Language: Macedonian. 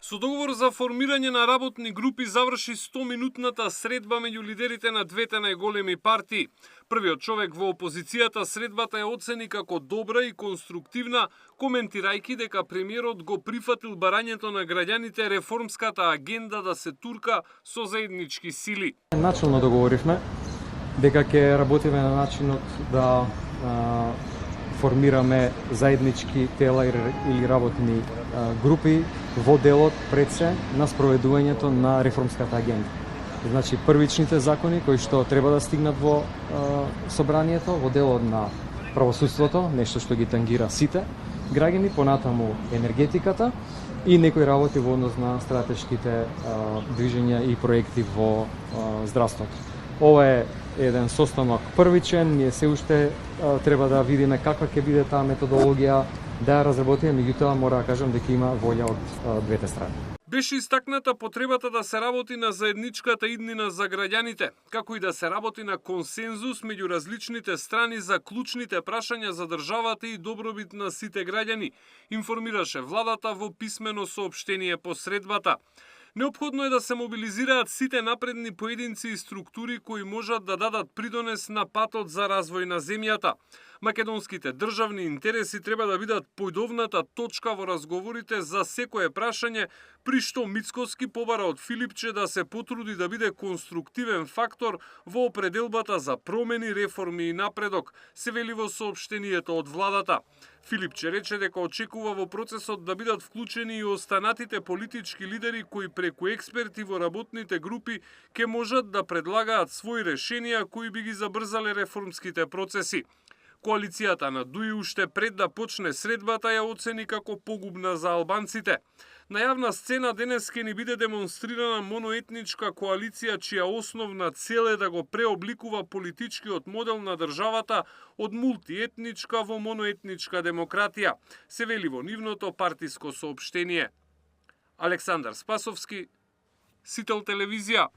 Со договор за формирање на работни групи заврши 100-минутната средба меѓу лидерите на двете најголеми партии. Првиот човек во опозицијата средбата ја оцени како добра и конструктивна, коментирајќи дека премиерот го прифатил барањето на граѓаните реформската агенда да се турка со заеднички сили. Начално договоривме дека ќе работиме на начинот да формираме заеднички тела или работни групи во делот пред се на спроведувањето на реформската агенда. Значи, првичните закони кои што треба да стигнат во собранието, во делот на правосудството, нешто што ги тангира сите граѓани, понатаму енергетиката и некои работи во однос на стратешките движења и проекти во здравството. Ова е еден состанок првичен, ние се уште треба да видиме каква ќе биде таа методологија, да ја разработиме, меѓутоа мора да кажам дека има волја од двете страни. Беше истакната потребата да се работи на заедничката иднина за граѓаните, како и да се работи на консензус меѓу различните страни за клучните прашања за државата и добробит на сите граѓани, информираше владата во писмено соопштение по средбата. Неопходно е да се мобилизираат сите напредни поединци и структури кои можат да дадат придонес на патот за развој на земјата. Македонските државни интереси треба да бидат појдовната точка во разговорите за секое прашање, при што Мицкоски побара од Филипче да се потруди да биде конструктивен фактор во определбата за промени, реформи и напредок, се вели во соопштението од владата. Филипче рече дека очекува во процесот да бидат вклучени и останатите политички лидери кои преку експерти во работните групи ќе можат да предлагаат своји решенија кои би ги забрзале реформските процеси. Коалицијата на Дуи уште пред да почне средбата ја оцени како погубна за албанците. На јавна сцена денес ќе ни биде демонстрирана моноетничка коалиција чија основна цел е да го преобликува политичкиот модел на државата од мултиетничка во моноетничка демократија, се вели во нивното партиско соопштение. Александар Спасовски, Сител телевизија.